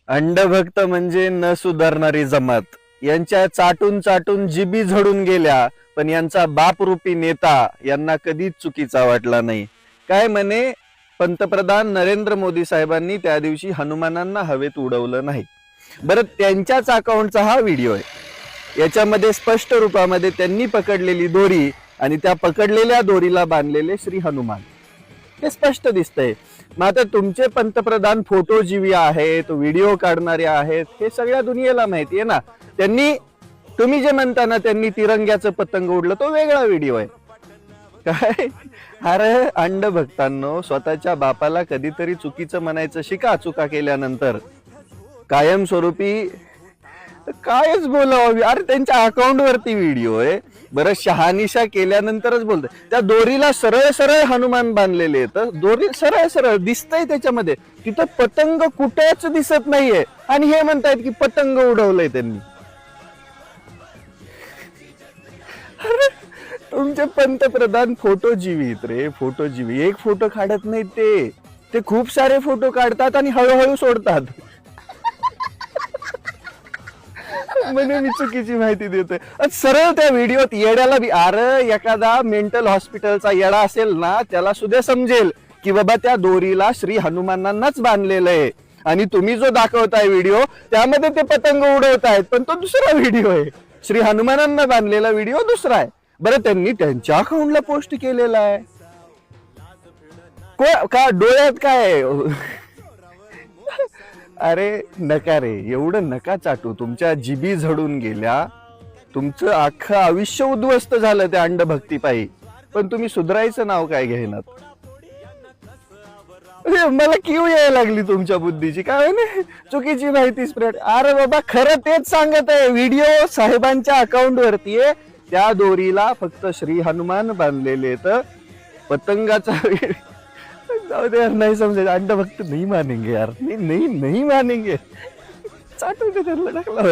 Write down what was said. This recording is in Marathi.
अंडभक्त म्हणजे न सुधारणारी जमात. यांच्या चाटून चाटून जिबी झडून गेल्या, पण यांचा बापरूपी नेता यांना कधीच चुकीचा वाटला नाही. काय म्हणे, पंतप्रधान नरेंद्र मोदी साहेबांनी त्या दिवशी हनुमानांना हवेत उडवलं नाही. बरं, त्यांच्याच अकाउंटचा हा व्हिडिओ आहे. याच्यामध्ये स्पष्ट रूपामध्ये त्यांनी पकडलेली दोरी आणि त्या पकडलेल्या दोरीला बांधलेले श्री हनुमान हे स्पष्ट दिसतंय. मग आता तुमचे पंतप्रधान फोटोजीवी आहेत, व्हिडिओ काढणारे आहेत, हे सगळ्या दुनियेला माहिती आहे ना. त्यांनी, तुम्ही जे म्हणता ना त्यांनी तिरंग्याचं पतंग उडलं, तो वेगळा व्हिडिओ आहे. काय अरे अंडभक्तांनो, स्वतःच्या बापाला कधीतरी चुकीचं म्हणायचं शिका. चुका केल्यानंतर कायमस्वरूपी कायच बोलावं. अरे त्यांच्या अकाउंट वरती व्हिडिओ आहे. बरं, शहानिशा केल्यानंतरच बोलतोय. त्या दोरीला सरळ सरळ हनुमान बांधलेले आहेत. दोरी सरळ सरळ दिसतंय त्याच्यामध्ये, तिथं पतंग कुठेच दिसत नाहीये. आणि हे म्हणतायत की पतंग उडवलंय त्यांनी. अरे तुमचे पंतप्रधान फोटोजीवी रे, फोटोजीवी. एक फोटो काढत नाहीत ते खूप सारे फोटो काढतात आणि हळूहळू सोडतात. म्हणजे मी चुकीची माहिती देतोय. सरळ त्या व्हिडिओत येड्याला बी, अरे एखादा मेंटल हॉस्पिटलचा येडा असेल ना, त्याला सुद्धा समजेल की बाबा त्या दोरीला श्री हनुमानांनाच बांधलेलं आहे. आणि तुम्ही जो दाखवताय व्हिडिओ त्यामध्ये ते पतंग उडवतायत, पण तो दुसरा व्हिडिओ आहे. श्री हनुमानांना बांधलेला व्हिडिओ दुसरा आहे. बरं, त्यांनी त्यांच्या अकाउंटला पोस्ट केलेला आहे. का डोळ्यात काय? अरे नका रे, एवढं नका चाटू. तुमच्या जिबी झडून गेल्या, तुमचं अख्खं आयुष्य उद्ध्वस्त झालं त्या अंडभक्तीपायी, पण तुम्ही सुधारायचं नाव काय घेणार? मला किव यायला लागली तुमच्या बुद्धीची. काय नाही चुकीची माहिती स्प्रेड. अरे बाबा, खरं तेच सांगत आहे. व्हिडिओ साहेबांच्या अकाउंट वरती आहे. त्या दोरीला फक्त श्री हनुमान बांधलेले, तर पतंगाचा जाऊ दे यार, नाही समजायचं. अंडभक्त नाही मानेंगे यार, नहीं मानेंगे. चाटू दे त्यांना, टाकला